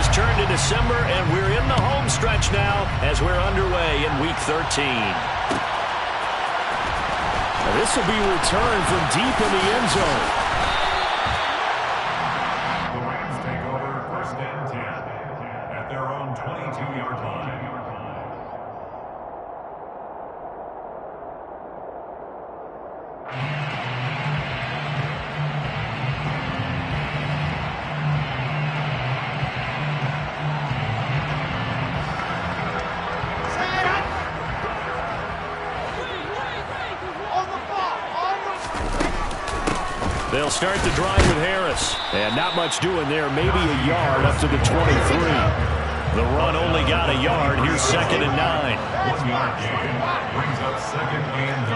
has turned to December, and we're in the home stretch now as we're underway in Week 13. This will be returned from deep in the end zone. The Rams take over 1st and 10 at their own 22-yard line. They'll start the drive with Harris. And not much doing there. Maybe a yard up to the 23. The run only got a yard. Here's 2nd and 9. 1-yard gain brings up 2nd and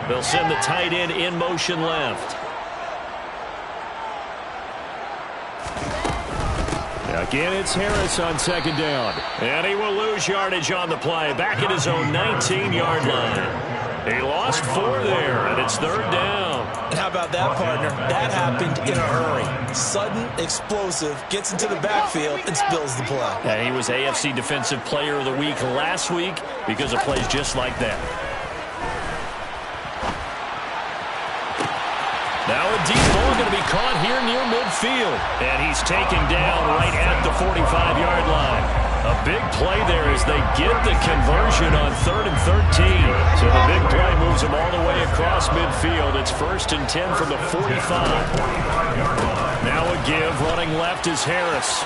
9. They'll send the tight end in motion left. Again, it's Harris on 2nd down. And he will lose yardage on the play. Back at his own 19-yard line. He lost 4 there, and it's 3rd down. How about that, partner? That happened in a hurry. Sudden, explosive, gets into the backfield, and spills the play. And he was AFC Defensive Player of the Week last week because of plays just like that. Now a deep ball going to be caught here near midfield. And he's taken down right at the 45-yard line. A big play there as they get the conversion on 3rd and 13. So the big play moves them all the way across midfield. It's 1st and 10 from the 45. Now a give. Running left is Harris.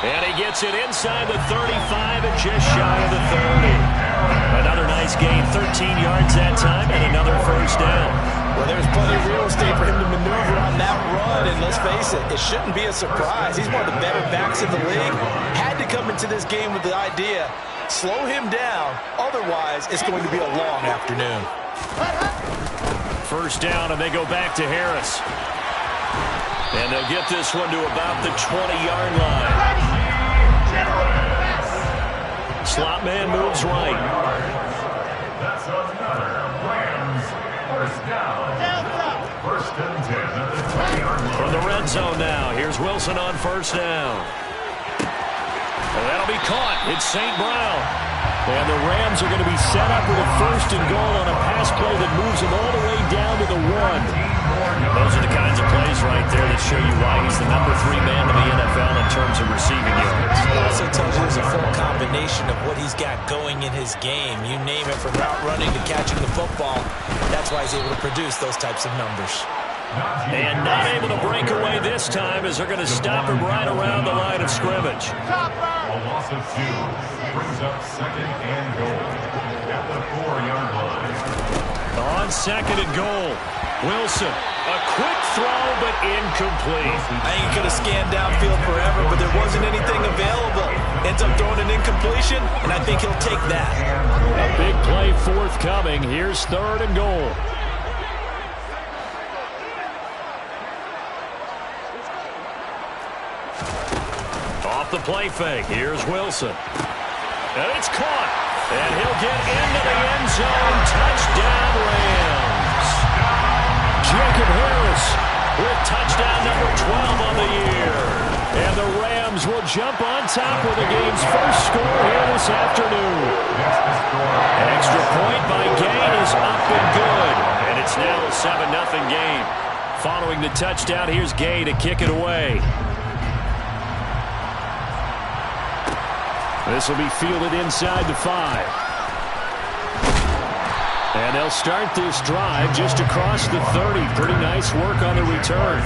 And he gets it inside the 35 and just shy of the 30. Another nice gain, 13 yards that time, and another 1st down. Well, there's plenty of real estate for him to maneuver on that run, and let's face it, it shouldn't be a surprise. He's one of the better backs in the league. Had to come into this game with the idea, slow him down, otherwise it's going to be a long afternoon. 1st down, and they go back to Harris. And they'll get this one to about the 20-yard line. Slot man moves right. That's another Rams 1st down. 1st and 10 at the 20-yard line. From the red zone now, here's Wilson on 1st down. And that'll be caught. It's St. Brown. And the Rams are going to be set up with a 1st and goal on a pass play that moves them all the way down to the 1. Those are the kinds of plays right there that show you why he's the number 3 man in the NFL in terms of receiving yards. It also tells you there's a full combination of what he's got going in his game. You name it, from route running to catching the football. That's why he's able to produce those types of numbers. And not able to break away this time as they're going to stop him right around the line of scrimmage. A loss of 2 brings up 2nd and goal at the 4-yard line. On 2nd and goal, Wilson. A quick throw, but incomplete. I think he could have scanned downfield forever, but there wasn't anything available. Ends up throwing an incompletion, and I think he'll take that. A big play forthcoming. Here's 3rd and goal. Off the play fake. Here's Wilson. And it's caught. And he'll get into the end zone. Touchdown, Rams. Jacob Harris with touchdown number 12 on the year. And the Rams will jump on top with the game's first score here this afternoon. Extra point by Gay is up and good. And it's now a 7-0 game. Following the touchdown, here's Gay to kick it away. This will be fielded inside the 5. And they'll start this drive just across the 30. Pretty nice work on the return.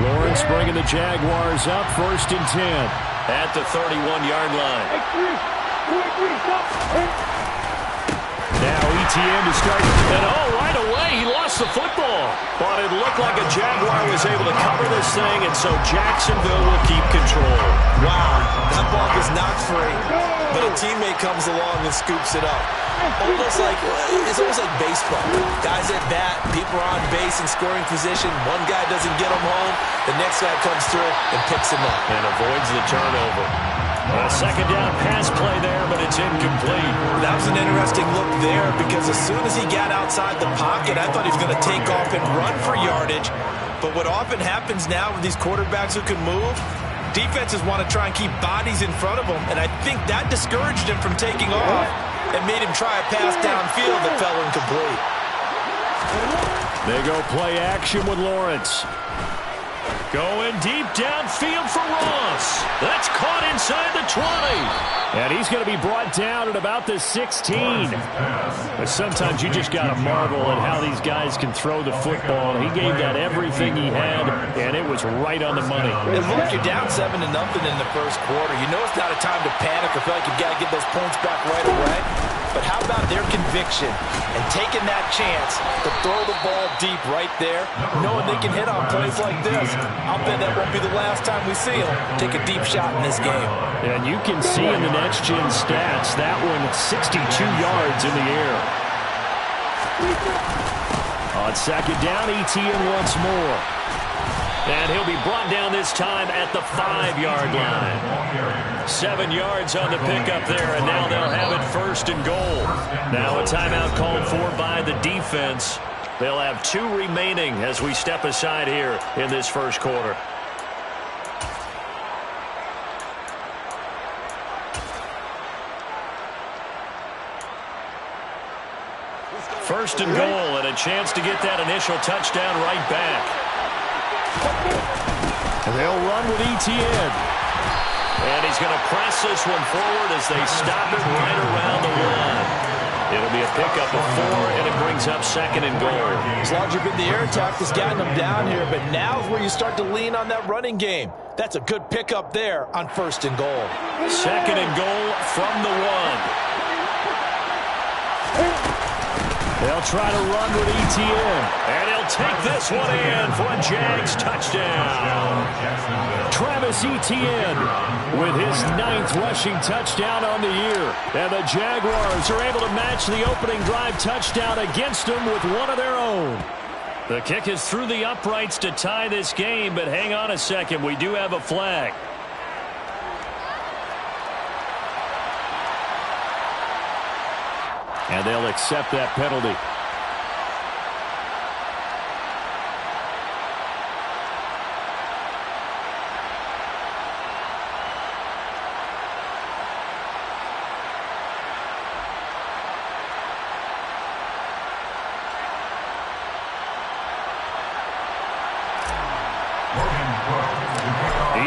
Lawrence bringing the Jaguars up, 1st and 10 at the 31-yard line. Now ETN to start, and right away he lost the football. But it looked like a Jaguar was able to cover this thing, and so Jacksonville will keep control. Wow, that ball was knocked free, but a teammate comes along and scoops it up. It's almost like baseball. Guys at bat, people are on base in scoring position. One guy doesn't get them home, the next guy comes through and picks him up. And avoids the turnover. A second down pass play there, but it's incomplete. That was an interesting look there because as soon as he got outside the pocket, I thought he was going to take off and run for yardage. But what often happens now with these quarterbacks who can move, defenses want to try and keep bodies in front of them, and I think that discouraged him from taking off and made him try a pass downfield that fell incomplete. They go play action with Lawrence. Going deep downfield for Ross. That's caught inside the 20. And he's going to be brought down at about the 16. But sometimes you just got to marvel at how these guys can throw the football. He gave that everything he had, and it was right on the money. And look, you're down 7-0 in the first quarter. You know it's not a time to panic or feel like you've got to get those points back right away. But how about their conviction and taking that chance to throw the ball deep right there, knowing they can hit on plays like this? I'll bet that won't be the last time we see them take a deep shot in this game. And you can see in the next-gen stats, that one 62 yards in the air. On second down, Etienne once more. And he'll be brought down this time at the 5-yard line. 7 yards on the pickup there, and now they'll have it first and goal. Now a timeout called for by the defense. They'll have 2 remaining as we step aside here in this first quarter. First and goal, and a chance to get that initial touchdown right back. They'll run with Etienne. And he's going to press this one forward as they stop it right around the line. It'll be a pickup of 4, and it brings up second and goal. As long as you've been the air attack that's gotten them down here, but now is where you start to lean on that running game. That's a good pickup there on first and goal. Second and goal from the 1. They'll try to run with Etienne, and he'll take this one in for a Jags touchdown. Travis Etienne with his 9th rushing touchdown on the year. And the Jaguars are able to match the opening drive touchdown against them with one of their own. The kick is through the uprights to tie this game, but hang on a second, we do have a flag. And they'll accept that penalty.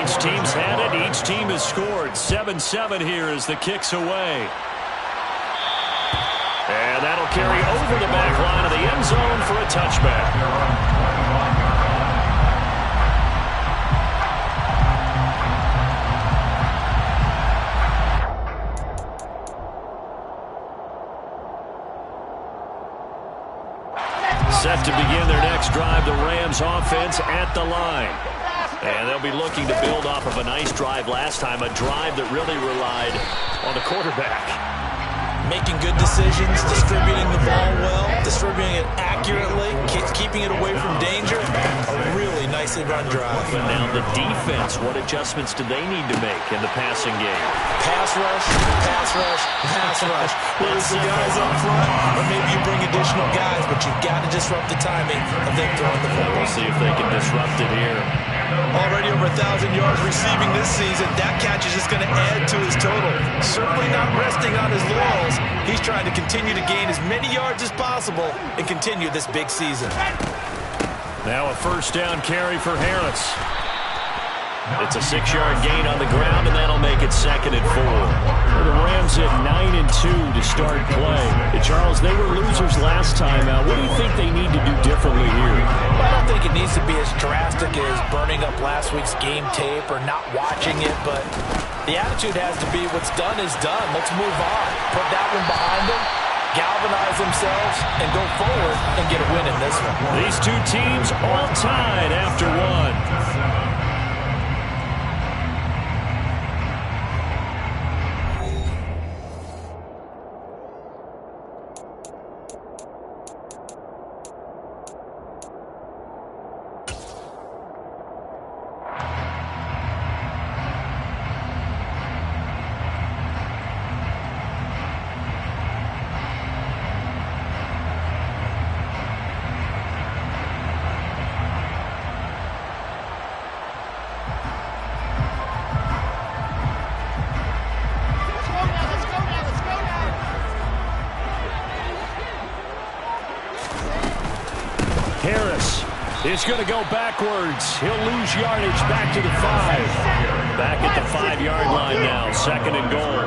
Each team's had it. Each team has scored. 7-7 here as the kick's away. And that'll carry over the back line of the end zone for a touchback. Set to begin their next drive, the Rams offense at the line. And they'll be looking to build off of a nice drive last time, a drive that really relied on the quarterback. Making good decisions, distributing the ball well, distributing it accurately, keeping it away from danger. A really nicely run drive. But now the defense, what adjustments do they need to make in the passing game? Pass rush, pass rush, pass rush. Whether it's the guys up front, or maybe you bring additional guys, but you've got to disrupt the timing of them throwing the ball. We'll see if they can disrupt it here. Already over 1,000 yards receiving this season. That catch is just going to add to his total. Certainly not resting on his laurels. He's trying to continue to gain as many yards as possible and continue this big season. Now a first down carry for Harris. It's a 6-yard gain on the ground, and that'll make it 2nd and 4. The Rams at 9-2 to start play. Charles, they were losers last time out. What do you think they need to do differently here? Well, I don't think it needs to be as drastic as burning up last week's game tape or not watching it, but the attitude has to be what's done is done. Let's move on. Put that one behind them, galvanize themselves, and go forward and get a win in this one. These two teams all tied after one. It's going to go backwards. He'll lose yardage back to the 5. Back at the 5-yard line now. Second and goal.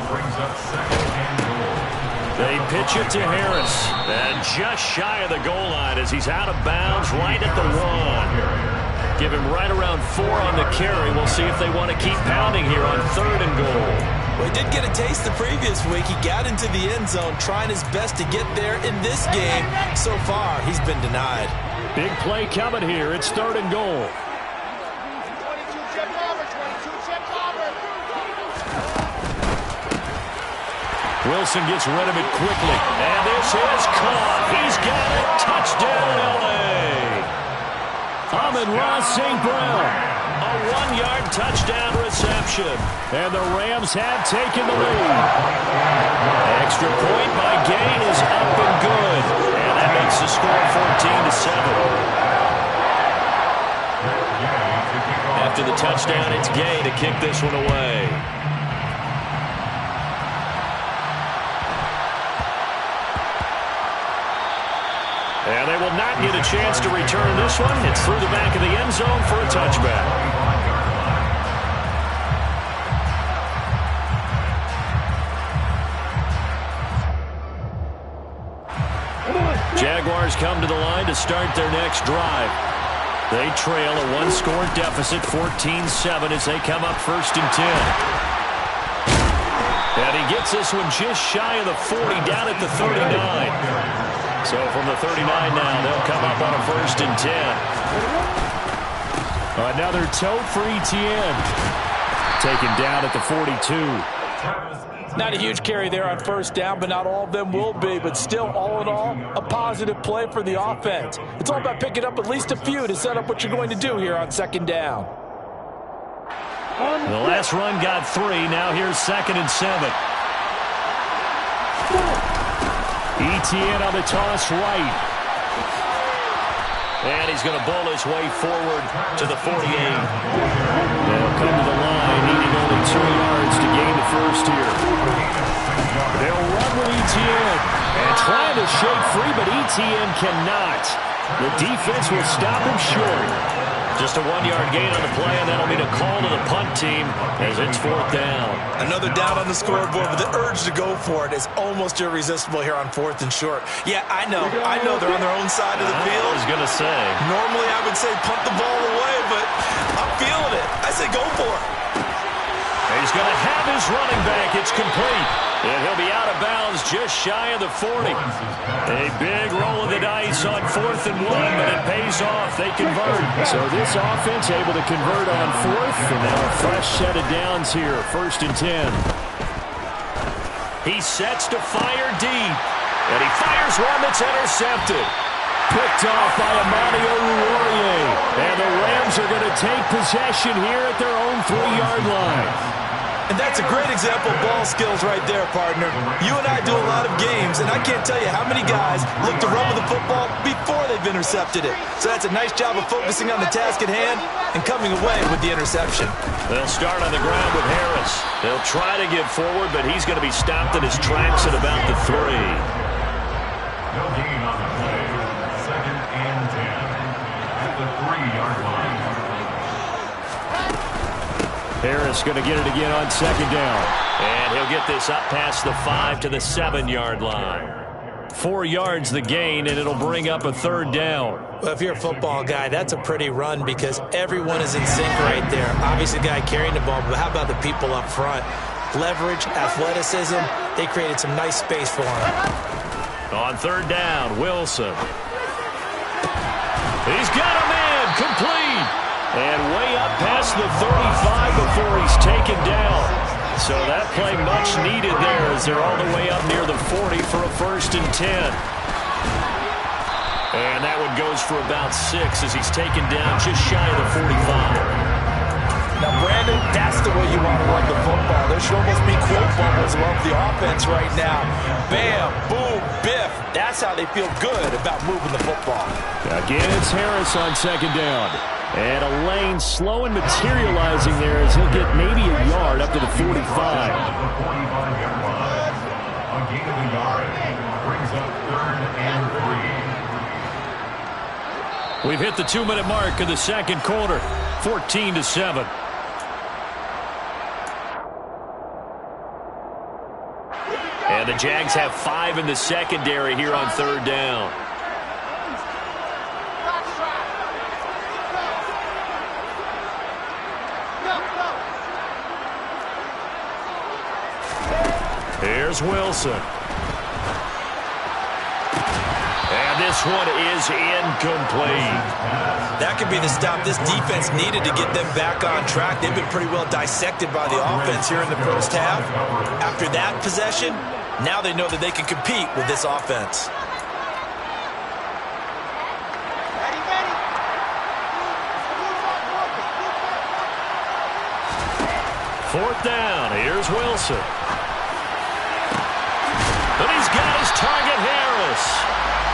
Brings up second and goal. They pitch it to Harris. And just shy of the goal line as he's out of bounds right at the 1. Give him right around 4 on the carry. We'll see if they want to keep pounding here on third and goal. Well, he did get a taste the previous week. He got into the end zone trying his best to get there in this game. So far, he's been denied. Big play coming here. It's third and goal. Wilson gets rid of it quickly. And this is caught. He's got it. Touchdown, L.A. Amon-Ra St. Brown. A 1-yard touchdown reception. And the Rams have taken the lead. Extra point by Gain is up and good. And that makes the score 14-7. After the touchdown, it's Gay to kick this one away. And they will not get a chance to return this one. It's through the back of the end zone for a touchback. Jaguars come to the line to start their next drive. They trail a 1-score deficit, 14-7, as they come up first and 10. And he gets this one just shy of the 40, down at the 39. So from the 39 now, they'll come up on a first and 10. Another tote for Etienne. Taken down at the 42. Not a huge carry there on first down, but not all of them will be. But still, all in all, a positive play for the offense. It's all about picking up at least a few to set up what you're going to do here on second down. The last run got 3. Now here's second and 7. Etienne on the toss right. And he's going to bowl his way forward to the 48. They'll come to the line, needing only 2 yards to gain the first here. They'll run with Etienne. And trying to shake free, but Etienne cannot. The defense will stop him short. Just a 1-yard gain on the play, and that'll be a call to the punt team as it's fourth down. Another down on the scoreboard, but the urge to go for it is almost irresistible here on fourth and short. Yeah, I know they're on their own side of the field. I was going to say. Normally I would say punt the ball away, but I'm feeling it. I say go for it. He's going to have his running back. It's complete. And he'll be out of bounds just shy of the 40. A big roll of the dice on 4th and 1, but it pays off. They convert. So this offense able to convert on 4th, and now a fresh set of downs here, 1st and 10. He sets to fire deep, and he fires one that's intercepted. Picked off by Amani Oruwariye. And the Rams are going to take possession here at their own 3-yard line. And that's a great example of ball skills right there, partner. You and I do a lot of games, and I can't tell you how many guys look to run with the football before they've intercepted it. So that's a nice job of focusing on the task at hand and coming away with the interception. They'll start on the ground with Harris. They'll try to get forward, but he's going to be stopped in his tracks at about the 3. No gain on the play. Second and 10 at the 3-yard line. Harris going to get it again on second down. And he'll get this up past the 5 to the 7-yard line. 4 yards the gain, and it'll bring up a 3rd down. Well, if you're a football guy, that's a pretty run because everyone is in sync right there. Obviously, the guy carrying the ball, but how about the people up front? Leverage, athleticism, they created some nice space for him. On 3rd down, Wilson. He's got a man, complete. And way up past the 35 before he's taken down. So that play much needed there as they're all the way up near the 40 for a 1st and 10. And that one goes for about 6 as he's taken down just shy of the 45. Now, Brandon, that's the way you want to run the football. There should almost be quote bubbles above the offense right now. Bam, boom, biff. That's how they feel good about moving the football. Again, it's Harris on second down. And a lane slow and materializing there as he'll get maybe a yard up to the 45. A gain of a yard brings up 3rd and 3. We've hit the 2-minute mark of the second quarter, 14-7. And the Jags have 5 in the secondary here on third down. Here's Wilson. And this one is incomplete. That could be the stop this defense needed to get them back on track. They've been pretty well dissected by the offense here in the first half. After that possession, now they know that they can compete with this offense. Fourth down. Here's Wilson. And he's got his target, Harris.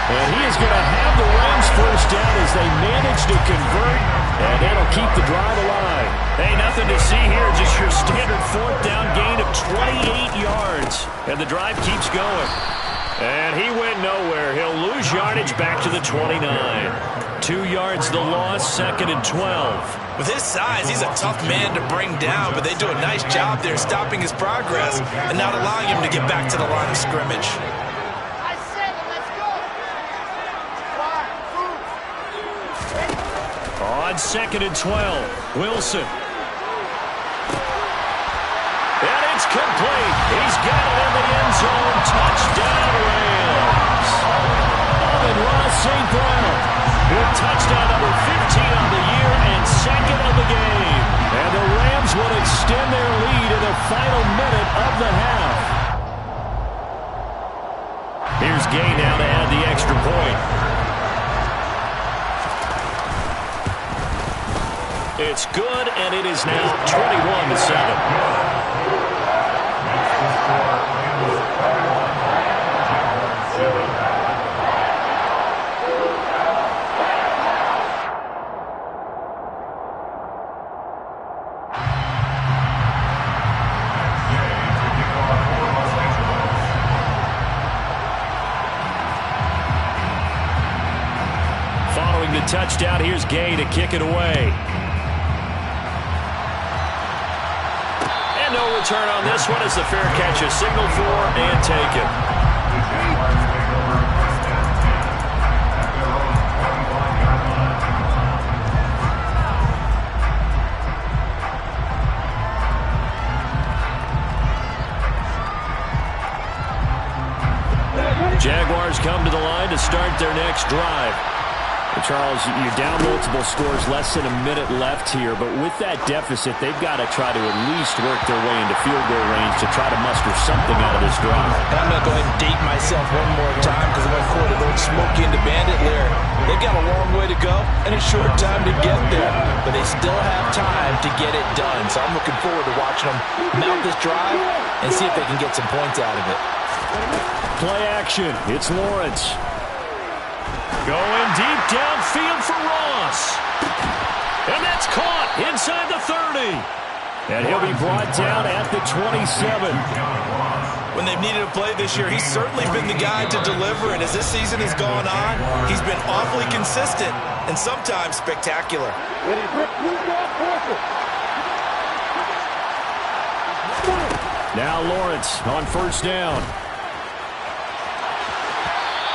And he is going to have the Rams first down as they manage to convert, and that'll keep the drive alive. Hey, nothing to see here, just your standard fourth down gain of 28 yards. And the drive keeps going. And he went nowhere. He'll lose yardage back to the 29. 2 yards the loss, 2nd and 12. With his size, he's a tough man to bring down, but they do a nice job there stopping his progress and not allowing him to get back to the line of scrimmage. On 2nd and 12, Wilson. And it's complete. He's got it in the end zone. Touchdown, Rams. Amon-Ra St. Brown with touchdown number 15 on the year and 2nd of the game. And the Rams will extend their lead in the final minute of the half. Here's Gay now to add the extra point. It's good, and it is now 21-7. Following the touchdown, here's Gay to kick it away. No return on this one as the fair catch is signaled for and taken. Jaguars come to the line to start their next drive. Charles, you're down multiple scores, less than a minute left here, but with that deficit, they've got to try to at least work their way into field goal range to try to muster something out of this drive. And I'm going to go ahead and date myself one more time because I'm going to quote an old Smokey and the Bandit lyric. They've got a long way to go and a short time to get there, but they still have time to get it done. So I'm looking forward to watching them mount this drive and see if they can get some points out of it. Play action. It's Lawrence. Going deep downfield for Ross. And that's caught inside the 30. And he'll be brought down at the 27. When they've needed a play this year, he's certainly been the guy to deliver. And as this season has gone on, he's been awfully consistent and sometimes spectacular. Now Lawrence on first down.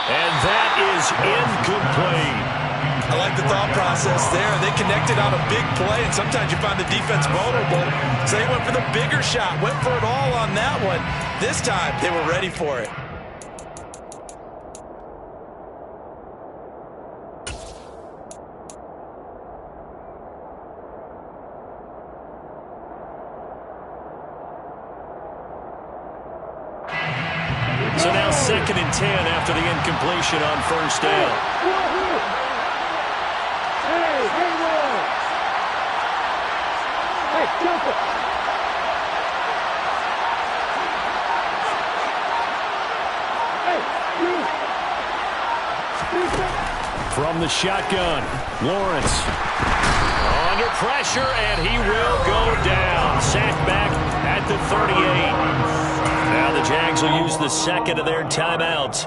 And that is incomplete. I like the thought process there. They connected on a big play, and sometimes you find the defense vulnerable. So they went for the bigger shot, went for it all on that one. This time, they were ready for it. So now 2nd and 10 after the incompletion on first down. From the shotgun, Lawrence. Under pressure, and he will go down. Sacked back at the 38. Now the Jags will use the second of their timeouts.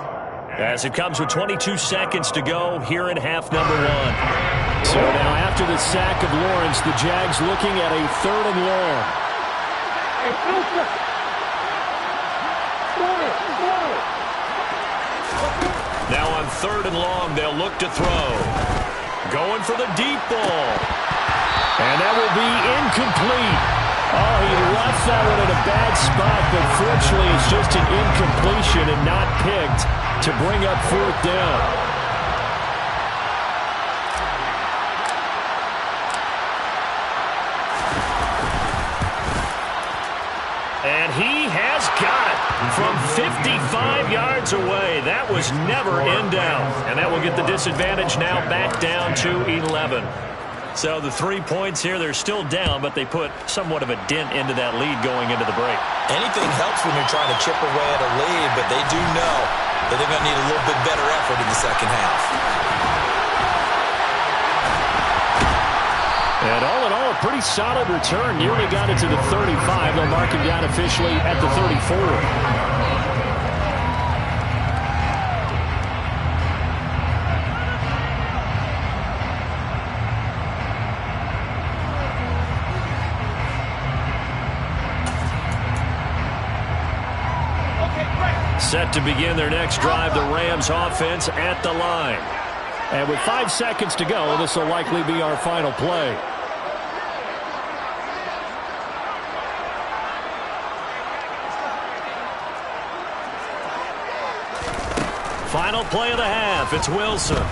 as it comes with 22 seconds to go here in half number one. So now after the sack of Lawrence, the Jags looking at a 3rd and long. Now on 3rd and long, they'll look to throw. Going for the deep ball. And that will be incomplete. Oh, he left that one in a bad spot, but fortunately it's just an incompletion and not picked to bring up 4th down. And he has got it from 55 yards away. That was never in doubt. And that will get the disadvantage now back down to 11. So the 3 points here, they're still down, but they put somewhat of a dent into that lead going into the break. Anything helps when you're trying to chip away at a lead, but they do know that they're going to need a little bit better effort in the second half. And all in all, a pretty solid return. Nearly got it to the 35. They'll mark him down officially at the 34. Set to begin their next drive, the Rams offense at the line. And with 5 seconds to go, this will likely be our final play. Final play of the half, it's Wilson.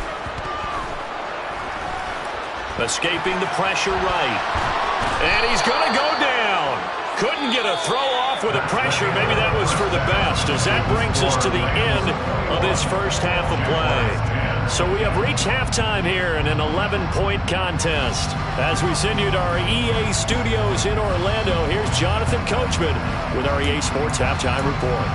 Escaping the pressure right. And he's going to go down. Couldn't get a throw off with the pressure. Maybe that was for the best, as that brings us to the end of this first half of play. So we have reached halftime here in an 11-point contest. As we send you to our EA studios in Orlando, here's Jonathan Coachman with our EA Sports Halftime Report.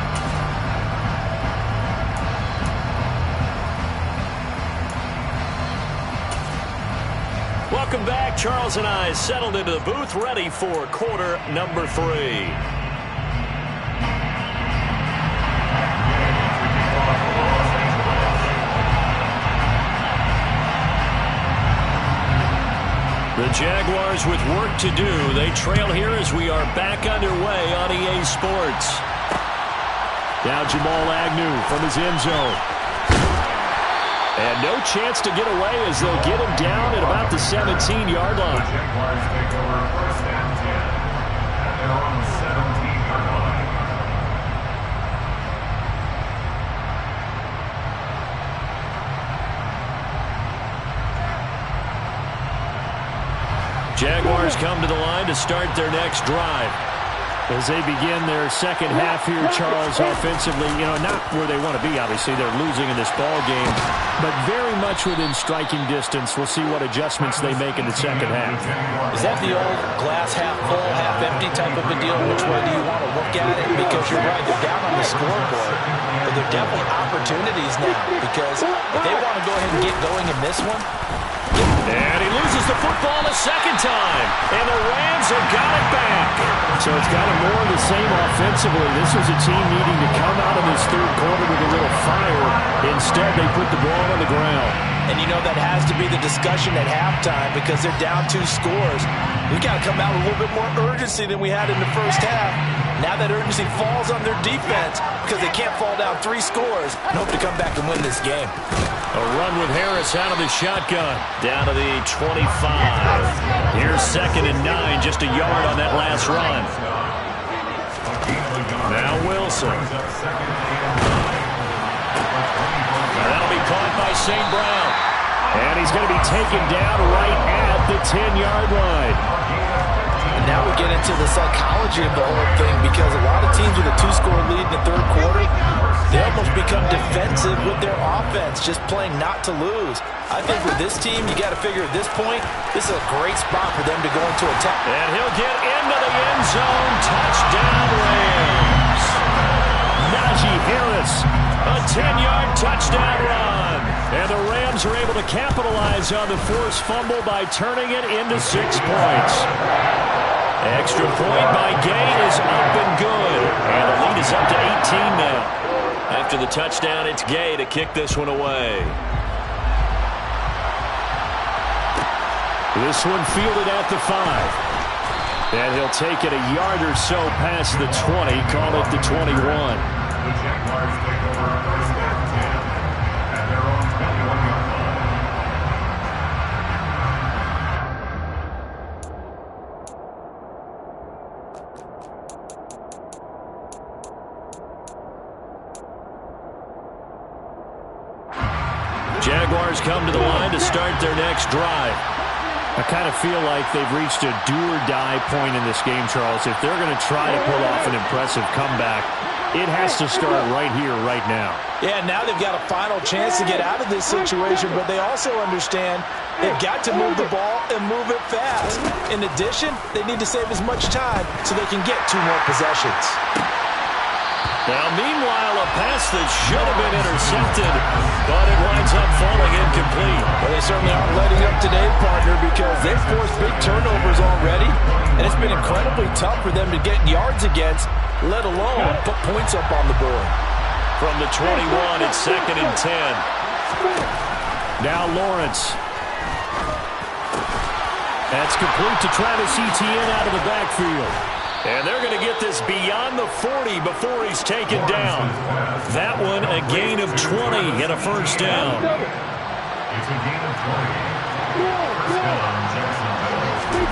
Welcome back. Charles and I settled into the booth, ready for quarter number 3. The Jaguars with work to do. They trail here as we are back underway on EA Sports. Now Jamal Agnew from his end zone. And no chance to get away as they'll get him down at about the 17-yard line. The Jaguars take over 1st and 10 at their own 17-yard line. Jaguars come to the line to start their next drive. As they begin their second half here, Charles, offensively, not where they want to be, obviously. They're losing in this ball game, but very much within striking distance. We'll see what adjustments they make in the second half. Is that the old glass half full, half empty type of a deal? Which way do you want to look at it? Because you're right, they're down on the scoreboard, but they're definitely opportunities now, because if they want to go ahead and get going in this one. And he loses the football a second time. And the Rams have got it back. So it's got it more of the same offensively. This was a team needing to come out of this third quarter with a little fire. Instead, they put the ball on the ground. And that has to be the discussion at halftime because they're down 2 scores. We got to come out with a little bit more urgency than we had in the first half. Now that urgency falls on their defense because they can't fall down 3 scores and hope to come back and win this game. A run with Harris out of the shotgun. Down to the 25. Here's 2nd and 9, just a yard on that last run. Now Wilson. That'll be caught by St. Brown. And he's going to be taken down right at the 10-yard line. And now we get into the psychology of the whole thing because a lot of teams with a 2-score lead in the third quarter, they almost become defensive with their offense, just playing not to lose. I think with this team, you got to figure at this point, this is a great spot for them to go into attack. And he'll get into the end zone. Touchdown, Rams. Najee Harris, a 10-yard touchdown run. And the Rams are able to capitalize on the forced fumble by turning it into 6 points. Extra point by Gay is up and good. And the lead is up to 18 now. After the touchdown. It's Gay to kick this one away. This one fielded at the 5. And he'll take it a yard or so past the 20, call it the 21. The Jaguars take over first and 10 at their own 21-yard line. Jaguars come to the line to start their next drive. I kind of feel like they've reached a do-or-die point in this game, Charles. If they're going to try to pull off an impressive comeback, it has to start right here, right now. Yeah, now they've got a final chance to get out of this situation, but they also understand they've got to move the ball and move it fast. In addition, they need to save as much time so they can get 2 more possessions. Now, meanwhile, a pass that should have been intercepted, but it winds up falling incomplete. Well, they certainly aren't letting up today, partner, because they've forced big turnovers already, and it's been incredibly tough for them to get yards against, let alone put points up on the board. From the 21, it's 2nd and 10. Now Lawrence. That's complete to Travis Etienne out of the backfield. And they're going to get this beyond the 40 before he's taken down. That one a gain of 20 and a first down. It's a gain of 20. First down, Jacksonville.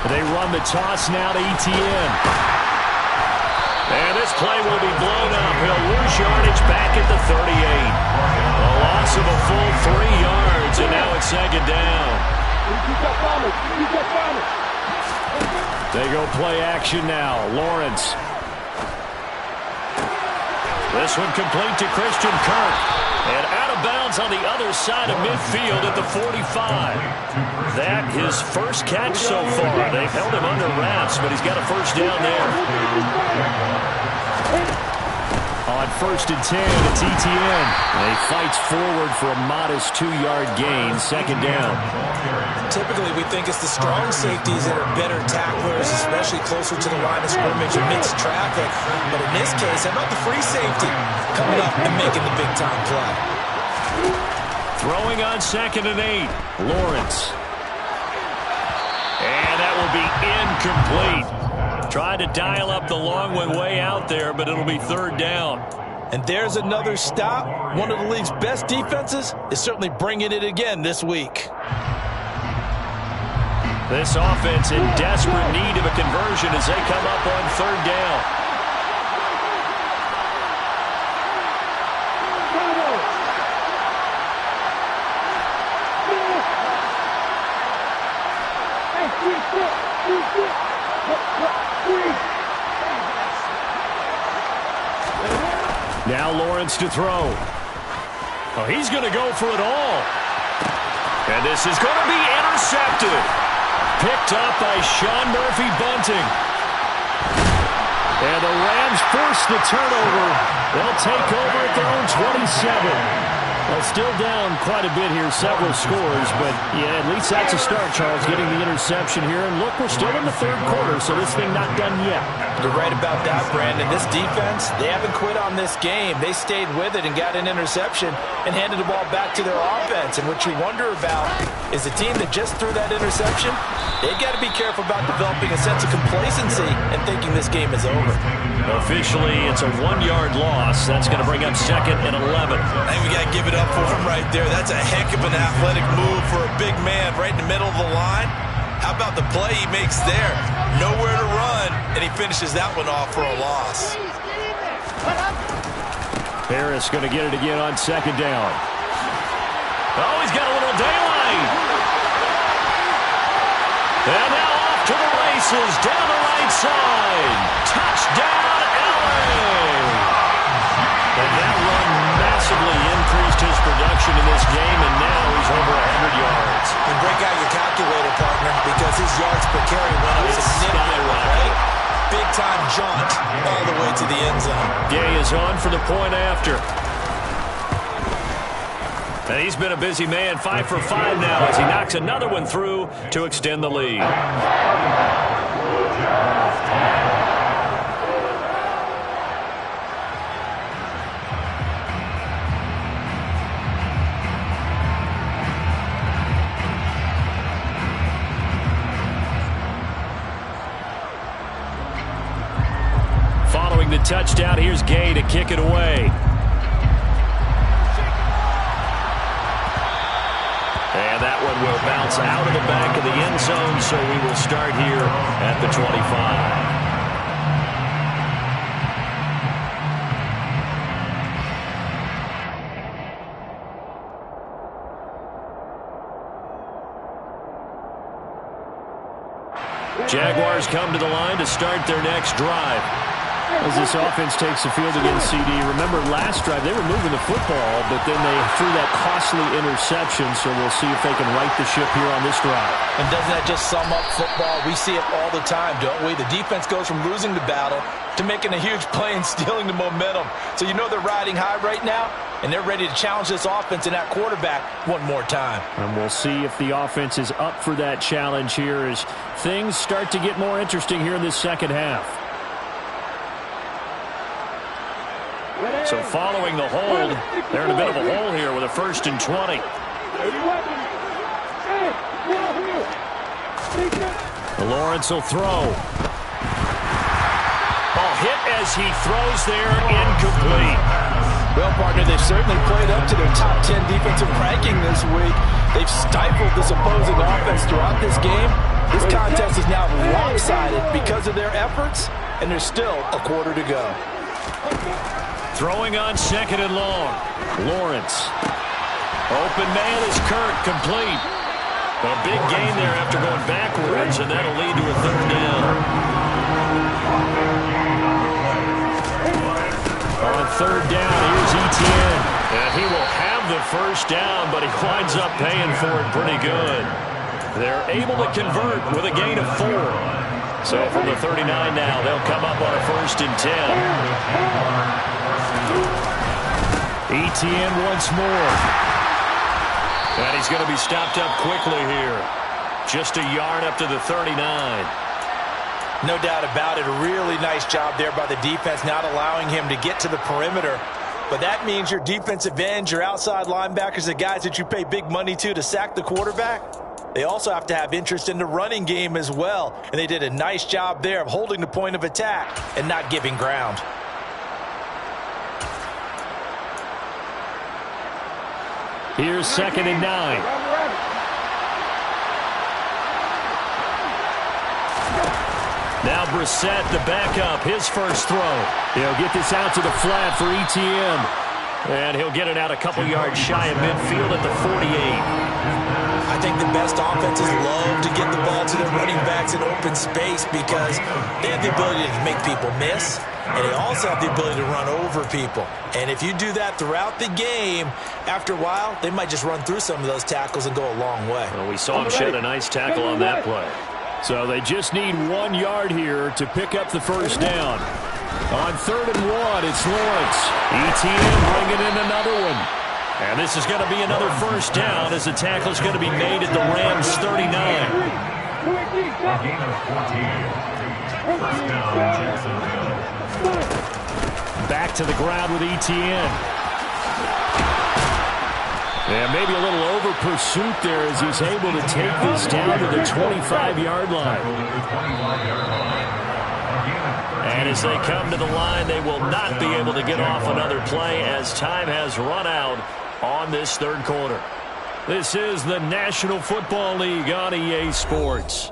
They run the toss now to Etienne. And this play will be blown up. He'll lose yardage back at the 38. A loss of a full 3 yards, and now it's 2nd down. They go play action now. Lawrence. This one complete to Christian Kirk. And out of bounds on the other side of midfield at the 45. That his first catch so far. They've held him under wraps, but he's got a first down there. On 1st and 10, it's Etienne. And he fights forward for a modest 2-yard gain, 2nd down. Typically, we think it's the strong safeties that are better tacklers, especially closer to the line of scrimmage amidst traffic. But in this case, how about the free safety coming up and making the big-time play? Throwing on 2nd and 8, Lawrence. And that will be incomplete. Tried to dial up the long one way out there, but it'll be 3rd down. And there's another stop. One of the league's best defenses is certainly bringing it again this week. This offense in desperate need of a conversion as they come up on 3rd down. Now Lawrence to throw. Oh, he's going to go for it all. And this is going to be intercepted. Picked up by Sean Murphy-Bunting. And the Rams force the turnover. They'll take over at their own 27. Well, still down quite a bit here, several scores, but yeah, at least that's a start, Charles, getting the interception here. And look, we're still in the 3rd quarter, so this thing not done yet. You're right about that, Brandon. This defense, they haven't quit on this game. They stayed with it and got an interception and handed the ball back to their offense. And what you wonder about is the team that just threw that interception, they've got to be careful about developing a sense of complacency and thinking this game is over. Officially, it's a 1-yard loss. That's going to bring up 2nd and 11. I think we got to give it up for him right there. That's a heck of an athletic move for a big man right in the middle of the line. How about the play he makes there? Nowhere to run, and he finishes that one off for a loss. Harris going to get it again on 2nd down. Oh, he's got a little daylight. And now off to the races down the right side. Touchdown, LA! And that run massively increased his production in this game, and now he's over 100 yards. And break out your calculator, partner, because his yards per carry went up significantly, right? Big-time jaunt all the way to the end zone. Gay is on for the point after. And he's been a busy man, 5 for 5 now as he knocks another one through to extend the lead. Following the touchdown, here's Gay to kick it away. And that one will bounce out of the back of the end zone, so we will start here at the 25. Jaguars come to the line to start their next drive. As this offense takes the field against CD, remember last drive they were moving the football, but then they threw that costly interception, so we'll see if they can right the ship here on this drive. And doesn't that just sum up football? We see it all the time, don't we? The defense goes from losing the battle to making a huge play and stealing the momentum. So you know they're riding high right now, and they're ready to challenge this offense and that quarterback one more time. And we'll see if the offense is up for that challenge here as things start to get more interesting here in this second half. So following the hold, they're in a bit of a hole here with a 1st and 20. Lawrence will throw. Ball hit as he throws there, incomplete. Well, partner, they've certainly played up to their top 10 defensive ranking this week. They've stifled this opposing offense throughout this game. This contest is now lopsided because of their efforts, and there's still a quarter to go. Throwing on 2nd and long. Lawrence. Open man is Kirk, complete. A big gain there after going backwards, and that'll lead to a 3rd down. On 3rd down, here's Etienne. And he will have the 1st down, but he winds up paying for it pretty good. They're able to convert with a gain of 4. So from the 39 now, they'll come up on a 1st and 10. Etienne once more. And he's going to be stopped up quickly here. Just a yard up to the 39. No doubt about it. A really nice job there by the defense, not allowing him to get to the perimeter. But that means your defensive ends, your outside linebackers, the guys that you pay big money to sack the quarterback, they also have to have interest in the running game as well. And they did a nice job there of holding the point of attack and not giving ground. Here's 2nd and 9. Now Brissett, the backup, his first throw. He'll get this out to the flat for Etienne. And he'll get it out a couple yards shy of midfield at the 48. I think the best offenses love to get the ball to their running backs in open space because they have the ability to make people miss, and they also have the ability to run over people. And if you do that throughout the game, after a while, they might just run through some of those tackles and go a long way. Well, we saw him shed a nice tackle on that play. So they just need 1 yard here to pick up the 1st down. On 3rd and 1, it's Lawrence. Etienne bringing in another one. And this is going to be another 1st down as the tackle is going to be made at the Rams' 39. Back to the ground with Etienne. And maybe a little over pursuit there as he's able to take this down to the 25-yard line. And as they come to the line, they will not be able to get off another play as time has run out on this 3rd quarter. This is the National Football League on EA Sports.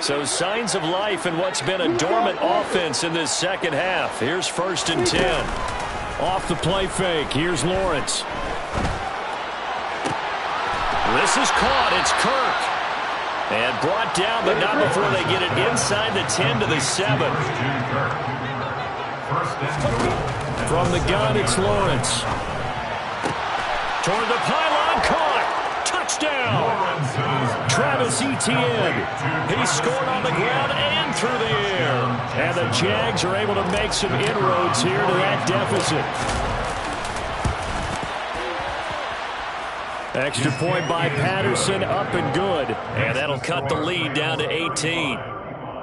So signs of life in what's been a dormant offense in this second half. Here's 1st and 10. Off the play fake, here's Lawrence. This is caught. It's Kirk. And brought down, but not before they get it inside the 10 to the 7. From the gun, it's Lawrence. Toward the pylon, caught. Touchdown. Travis Etienne. He scored on the ground and through the air. And the Jags are able to make some inroads here to that deficit. Extra point by Patterson, up and good. And that'll cut the lead down to 18.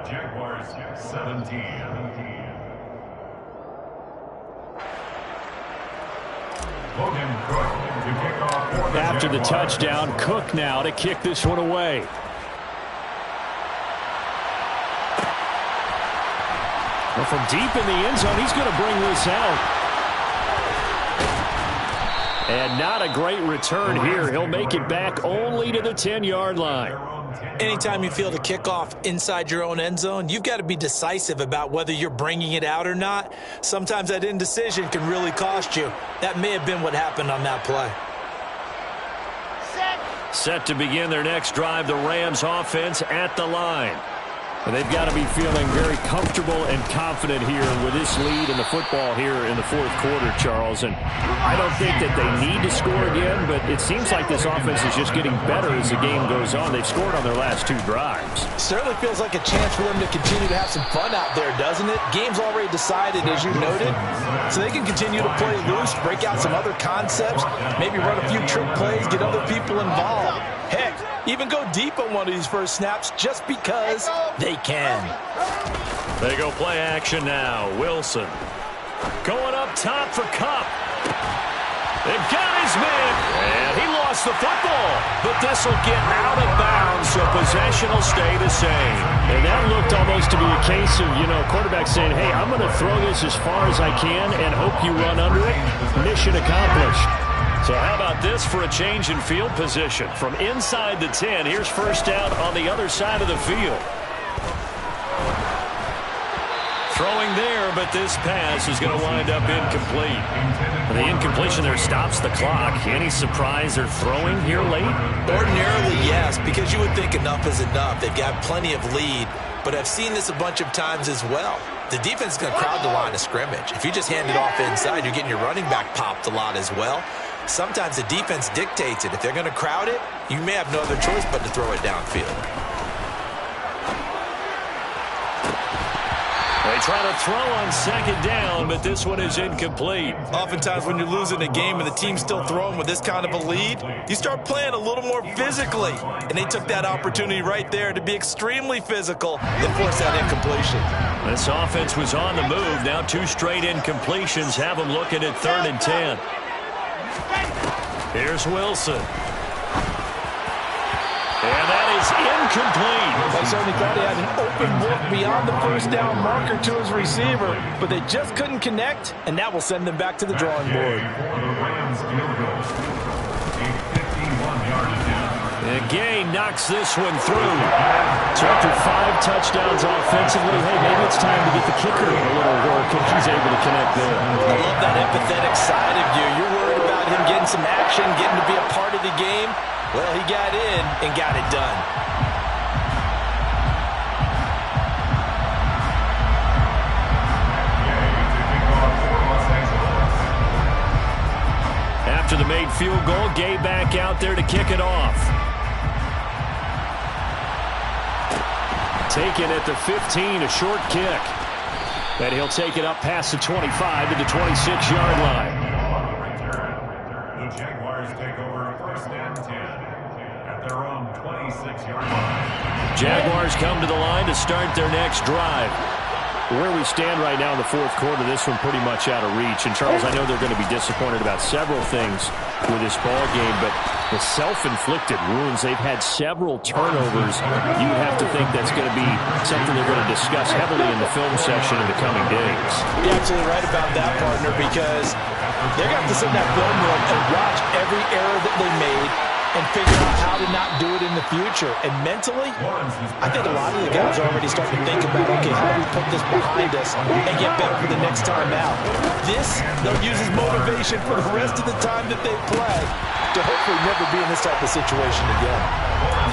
Jaguars 17. Logan Cook to kick off. After the touchdown, Cook now to kick this one away. Well, from deep in the end zone, he's going to bring this out. And not a great return here. He'll make it back only to the 10-yard line. Anytime you field a kickoff inside your own end zone, you've got to be decisive about whether you're bringing it out or not. Sometimes that indecision can really cost you. That may have been what happened on that play. Set to begin their next drive, the Rams offense at the line. And they've got to be feeling very comfortable and confident here with this lead in the football here in the fourth quarter, Charles. And I don't think that they need to score again, but it seems like this offense is just getting better as the game goes on. They've scored on their last 2 drives. Certainly feels like a chance for them to continue to have some fun out there, doesn't it? Game's already decided, as you noted, so they can continue to play loose, break out some other concepts, maybe run a few trick plays, get other people involved. Heck, even go deep on one of these first snaps just because they can. They go play action now. Wilson going up top for Kupp. They've got his man, and he lost the football. But this will get out of bounds, so possession will stay the same. And that looked almost to be a case of, quarterback saying, hey, I'm going to throw this as far as I can and hope you run under it. Mission accomplished. So how about this for a change in field position? From inside the 10, here's first down on the other side of the field. Throwing there, but this pass is going to wind up incomplete. The incompletion there stops the clock. Any surprise they're throwing here late? Ordinarily, yes, because you would think enough is enough. They've got plenty of lead, but I've seen this a bunch of times as well. The defense is going to crowd the line of scrimmage. If you just hand it off inside, you're getting your running back popped a lot as well. Sometimes the defense dictates it. If they're going to crowd it, you may have no other choice but to throw it downfield. They try to throw on second down, but this one is incomplete. Oftentimes when you're losing a game and the team's still throwing with this kind of a lead, you start playing a little more physically. And they took that opportunity right there to be extremely physical and force that incompletion. This offense was on the move. Now 2 straight incompletions have them looking at 3rd and 10. Here's Wilson. And that is incomplete. They certainly thought he had an open look beyond the first down marker to his receiver, but they just couldn't connect, and that will send them back to the drawing board. And Gay knocks this one through. So after 5 touchdowns offensively, hey, maybe it's time to get the kicker a little work, and he's able to connect there. I love that empathetic side of you. You're worried about him getting some action, getting to be a part of the game. Well, he got in and got it done. After the made field goal, Gay back out there to kick it off. Taken at the 15, a short kick. And he'll take it up past the 25 to the 26-yard line. The Jaguars take over 1st and 10 at their own 26-yard line. Jaguars come to the line to start their next drive. Where we stand right now in the fourth quarter, this one pretty much out of reach. And, Charles, I know they're going to be disappointed about several things with this ball game, but the self-inflicted wounds, they've had several turnovers. You would have to think that's going to be something they're going to discuss heavily in the film section in the coming days. You're absolutely right about that, partner, because they're going to have to sit in that film room and watch every error that they made and figure out how to not do it in the future. And mentally, I think a lot of the guys are already starting to think about, okay, how do we put this behind us and get better for the next time out? This, they'll use as motivation for the rest of the time that they play to hopefully never be in this type of situation again.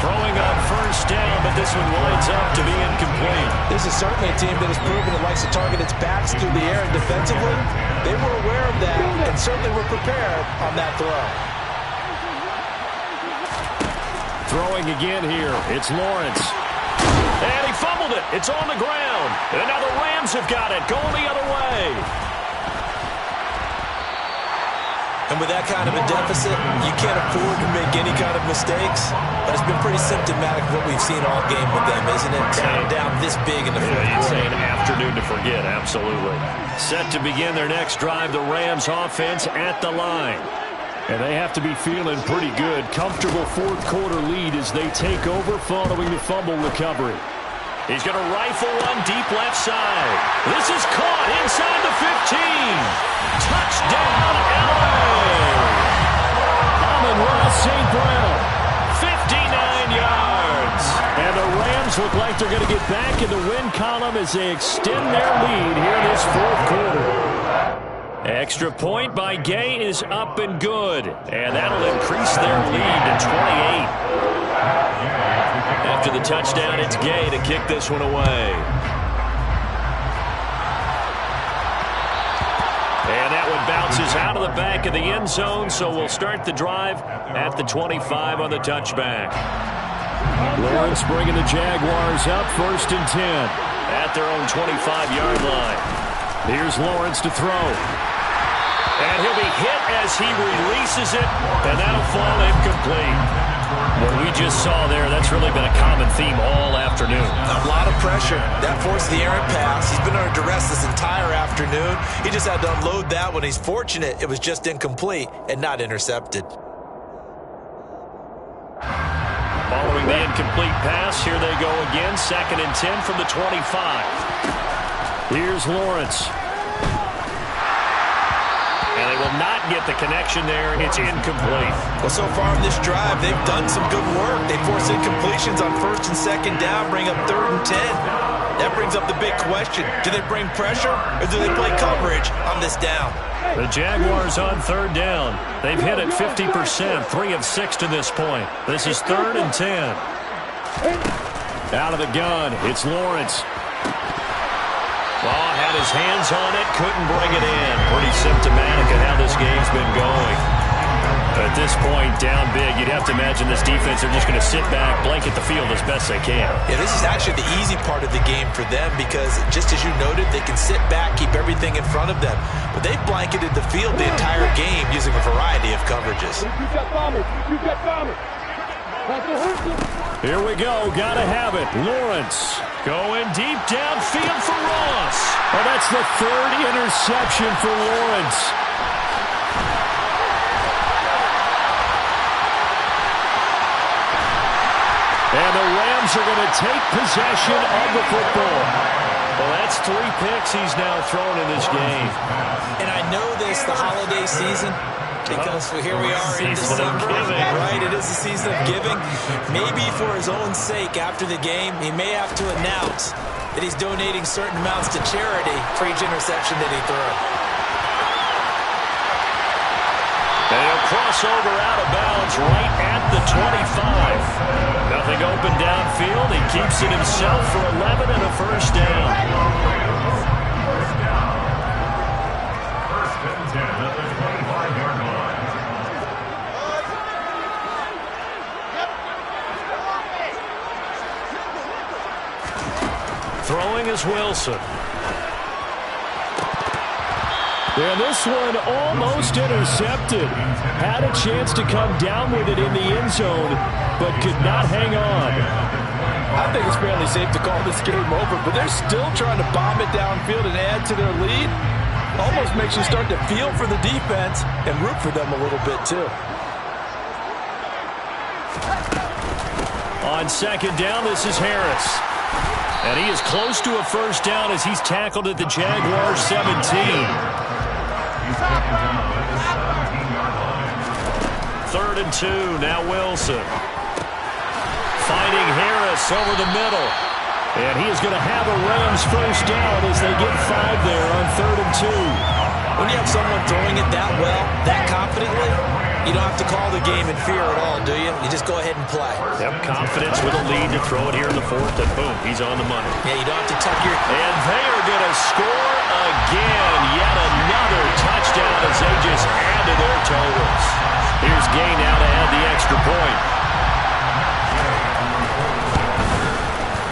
Throwing on first down, but this one winds up to be incomplete. This is certainly a team that has proven it likes to target its backs through the air and defensively. They were aware of that and certainly were prepared on that throw. Throwing again here. It's Lawrence. And he fumbled it. It's on the ground. And now the Rams have got it. Going the other way. And with that kind of a deficit, you can't afford to make any kind of mistakes. But it's been pretty symptomatic of what we've seen all game with them, isn't it? Down this big in the fourth You'd say quarter. an afternoon to forget. Absolutely. Set to begin their next drive, the Rams offense at the line. And they have to be feeling pretty good. Comfortable fourth quarter lead as they take over following the fumble recovery. He's going to rifle one deep left side. This is caught inside the 15. Touchdown, LA! Amon-Ra St. Brown, 59 yards. And the Rams look like they're going to get back in the win column as they extend their lead here in this fourth quarter. Extra point by Gay is up and good. And that'll increase their lead to 28. After the touchdown, it's Gay to kick this one away. And that one bounces out of the back of the end zone, so we'll start the drive at the 25 on the touchback. Lawrence bringing the Jaguars up, 1st and 10 at their own 25-yard line. Here's Lawrence to throw. And he'll be hit as he releases it, and that'll fall incomplete. What we just saw there, that's really been a common theme all afternoon. A lot of pressure. That forced the errant pass. He's been under duress this entire afternoon. He just had to unload that one. He's fortunate it was just incomplete and not intercepted. Following the incomplete pass, here they go again. 2nd and 10 from the 25. Here's Lawrence. And they will not get the connection there. It's incomplete. Well, so far in this drive, they've done some good work. They force incompletions on 1st and 2nd down, bring up 3rd and 10. That brings up the big question. Do they bring pressure or do they play coverage on this down? The Jaguars on 3rd down. They've hit it 50%, 3 of 6 to this point. This is 3rd and 10. Out of the gun, it's Lawrence. Ball had his hands on it, couldn't bring it in. Pretty symptomatic of how this game's been going. At this point, down big, you'd have to imagine this defense are just going to sit back, blanket the field as best they can. Yeah, this is actually the easy part of the game for them because, just as you noted, they can sit back, keep everything in front of them. But they've blanketed the field the entire game using a variety of coverages. Here we go. Got to have it. Lawrence going deep downfield for Ross. Oh, that's the 3rd interception for Lawrence. And the Rams are going to take possession of the football. Well, that's 3 picks he's now thrown in this game. And I know this, the holiday season, because here we are in December, right? It is the season of giving. Maybe for his own sake, after the game, he may have to announce that he's donating certain amounts to charity for each interception that he threw. And he'll cross over out of bounds right at the 25. Nothing open downfield. He keeps it himself for 11 and a 1st down. 1st and 10 at the 25-yard line. Throwing is Wilson. And this one almost intercepted. Had a chance to come down with it in the end zone, but could not hang on. I think it's fairly safe to call this game over, but they're still trying to bomb it downfield and add to their lead. Almost makes you start to feel for the defense and root for them a little bit, too. On 2nd down, this is Harris. And he is close to a 1st down as he's tackled at the Jaguars 17. 3rd and 2, now Wilson. Finding Harris over the middle. And he is going to have a Rams 1st down as they get 5 there on 3rd and 2. When you have someone throwing it that well, that confidently, you don't have to call the game in fear at all, do you? You just go ahead and play. Yep, confidence with a lead to throw it here in the 4th, and boom, he's on the money. Yeah, you don't have to tuck your... And they are going to score again. Yet another touchdown as they just add to their totals. Here's Gay now to add the extra point.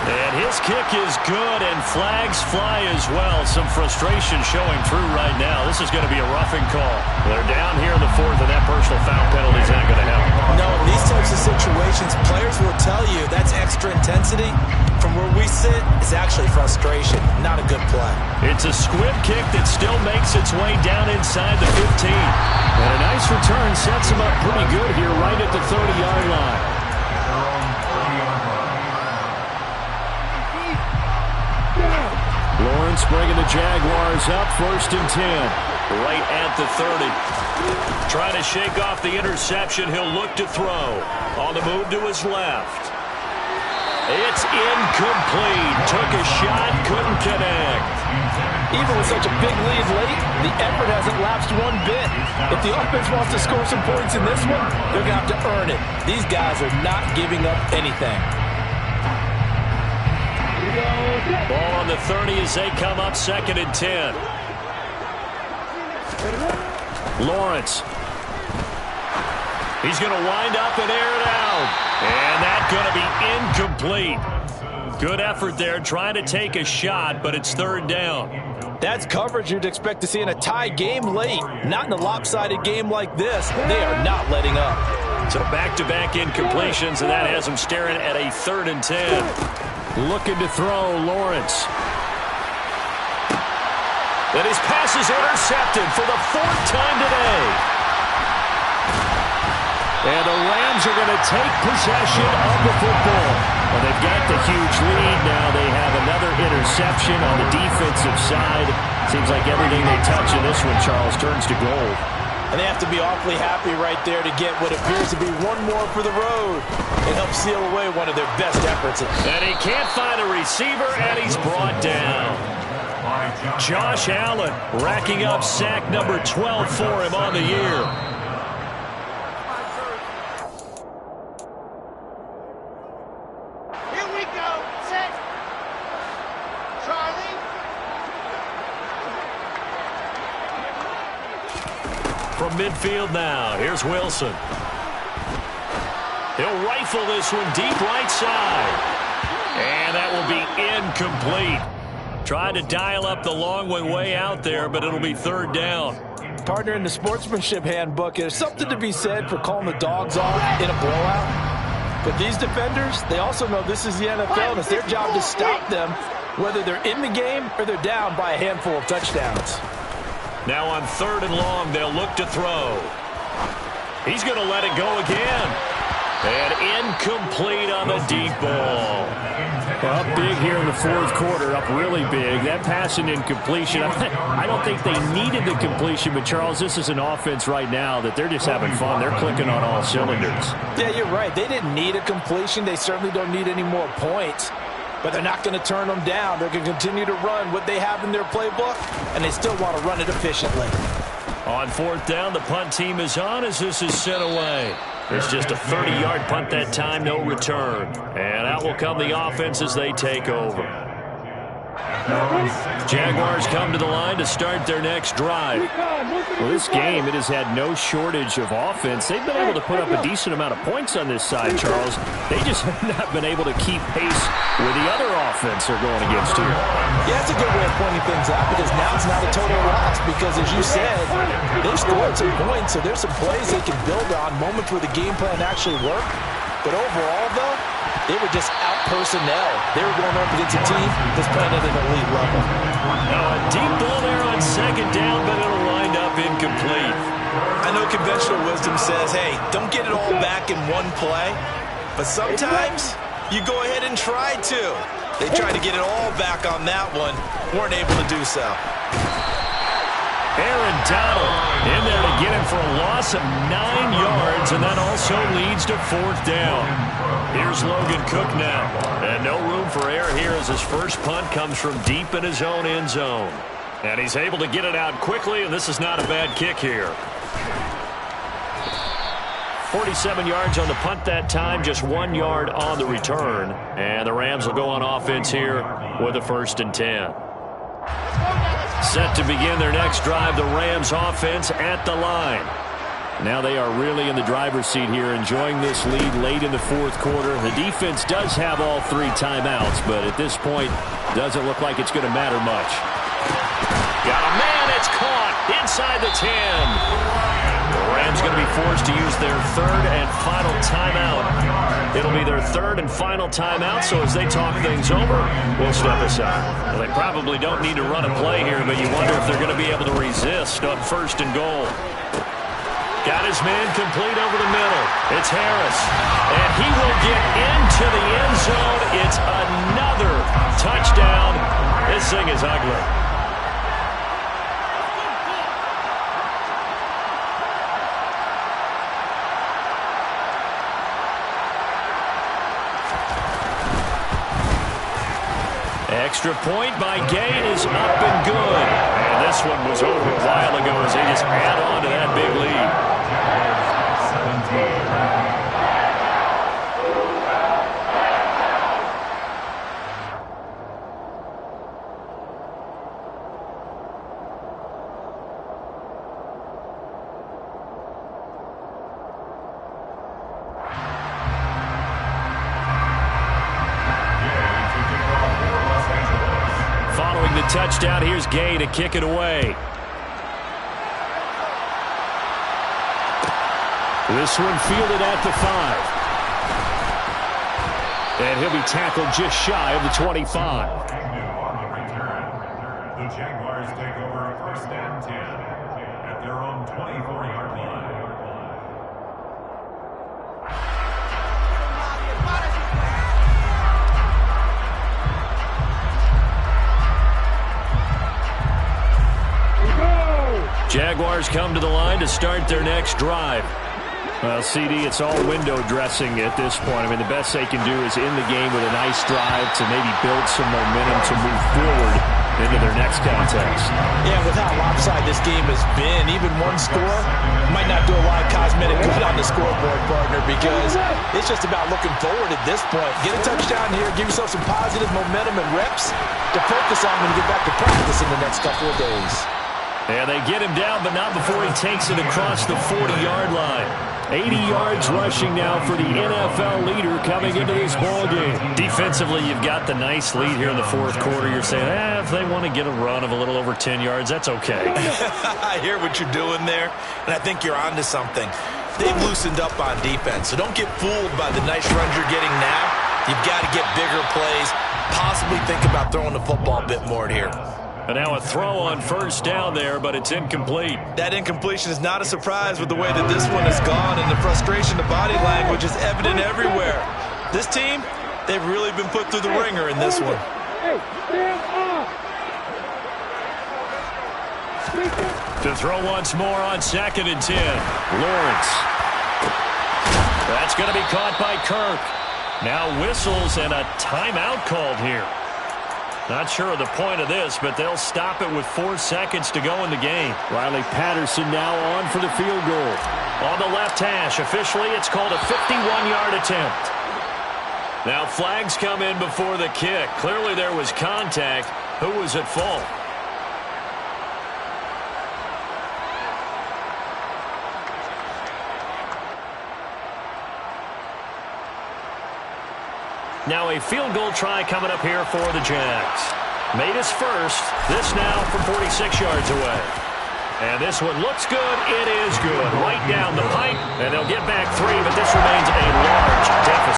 And his kick is good, and flags fly as well. Some frustration showing through right now. This is going to be a roughing call. They're down here in the 4th, and that personal foul penalty is not going to help. No, in these types of situations, players will tell you that's extra intensity. From where we sit, it's actually frustration, not a good play. It's a squib kick that still makes its way down inside the 15. And a nice return sets him up pretty good here right at the 30-yard line. bringing the Jaguars up 1st and 10. Right at the 30. Trying to shake off the interception. He'll look to throw. On the move to his left. It's incomplete. Took a shot, couldn't connect. Even with such a big lead late, the effort hasn't lapsed one bit. If the offense wants to score some points in this one, they're going to have to earn it. These guys are not giving up anything. Ball on the 30 as they come up 2nd and 10. Lawrence. He's going to wind up and air it out. And that's going to be incomplete. Good effort there trying to take a shot, but it's 3rd down. That's coverage you'd expect to see in a tie game late. Not in a lopsided game like this. They are not letting up. So back-to-back incompletions, and that has him staring at a 3rd and 10. Looking to throw, Lawrence. And his pass is intercepted for the 4th time today. And the Rams are going to take possession of the football. Well, they've got the huge lead. Now they have another interception on the defensive side. Seems like everything they touch in this one, Charles, turns to gold. And they have to be awfully happy right there to get what appears to be one more for the road. It helps seal away one of their best efforts. And he can't find a receiver, and he's brought down. Josh Allen racking up sack number 12 for him on the year. From midfield now, here's Wilson. He'll rifle this one deep right side. And that will be incomplete. Tried to dial up the long way out there, but it'll be 3rd down. Partner, in the sportsmanship handbook, there's something to be said for calling the dogs off in a blowout. But these defenders, they also know this is the NFL, and it's their job to stop them, whether they're in the game or they're down by a handful of touchdowns. Now on 3rd and long, they'll look to throw. He's going to let it go again. And incomplete on the deep ball. Up big here in the 4th quarter, up really big. That pass and incompletion, I don't think they needed the completion, but Charles, this is an offense right now that they're just having fun. They're clicking on all cylinders. Yeah, you're right. They didn't need a completion. They certainly don't need any more points. But they're not going to turn them down. They're going to continue to run what they have in their playbook, and they still want to run it efficiently. On 4th down, the punt team is on as this is sent away. It's just a 30-yard punt that time, no return. And out will come the offense as they take over. Jaguars come to the line to start their next drive. Well, this game, it has had no shortage of offense. They've been able to put up a decent amount of points on this side, Charles. They just have not been able to keep pace with the other offense they're going against here. Yeah, that's a good way of pointing things out, because now it's not a total loss, because as you said, they've scored some points, so there's some plays they can build on, moments where the game plan actually worked. But overall, though, they were just out-personnel. They were going up against a team that's playing at an elite level. Now a deep ball there on 2nd down, but it'll wind up incomplete. I know conventional wisdom says, hey, don't get it all back in one play. But sometimes you go ahead and try to. They tried to get it all back on that one. Weren't able to do so. Aaron Donald in there to get him for a loss of 9 yards, and that also leads to 4th down. Here's Logan Cook now. And no room for error here as his first punt comes from deep in his own end zone. And he's able to get it out quickly, and this is not a bad kick here. 47 yards on the punt that time, just 1 yard on the return. And the Rams will go on offense here with a 1st and 10. Set to begin their next drive, the Rams offense at the line. Now they are really in the driver's seat here, enjoying this lead late in the 4th quarter. The defense does have all 3 timeouts, but at this point, doesn't look like it's going to matter much. Got a man, it's caught inside the 10. The Rams going to be forced to use their 3rd and final timeout. It'll be their 3rd and final timeout, so as they talk things over, we'll step aside. Well, they probably don't need to run a play here, but you wonder if they're going to be able to resist on 1st and goal. Got his man complete over the middle. It's Harris. And he will get into the end zone. It's another touchdown as Missing is ugly. Extra point by Gain is up and good. And this one was over a while ago as they just add on to that big lead. 17. Following the touchdown, here's Gay to kick it away. This one fielded at the 5. And he'll be tackled just shy of the 25. On the return, the Jaguars take over 1st and 10 at their own 24-yard line. Jaguars come to the line to start their next drive. Well, CD, it's all window dressing at this point. I mean, the best they can do is in the game with a nice drive to maybe build some momentum to move forward into their next contest. Yeah, with how lopsided this game has been, even one score might not do a lot of cosmetic good on the scoreboard, partner, because it's just about looking forward at this point. Get a touchdown here, give yourself some positive momentum and reps to focus on when you get back to practice in the next couple of days. And they get him down, but not before he takes it across the 40-yard line. 80 yards rushing now for the NFL leader coming into this ballgame. Defensively, you've got the nice lead here in the fourth quarter. You're saying, if they want to get a run of a little over 10 yards, that's okay. I hear what you're doing there, and I think you're onto something. They've loosened up on defense, so don't get fooled by the nice runs you're getting now. You've got to get bigger plays, possibly think about throwing the football a bit more here. And now a throw on first down there, but it's incomplete. That incompletion is not a surprise with the way that this one has gone, and the frustration, the body language is evident everywhere. This team, they've really been put through the ringer in this one. To throw once more on 2nd and 10. Lawrence. That's going to be caught by Kirk. Now whistles and a timeout called here. Not sure of the point of this, but they'll stop it with 4 seconds to go in the game. Riley Patterson now on for the field goal. On the left hash, officially it's called a 51-yard attempt. Now flags come in before the kick. Clearly there was contact. Who was at fault? Now a field goal try coming up here for the Jags. Made his first. This now from 46 yards away. And this one looks good. It is good. Right down the pipe. And they'll get back 3, but this remains a large deficit.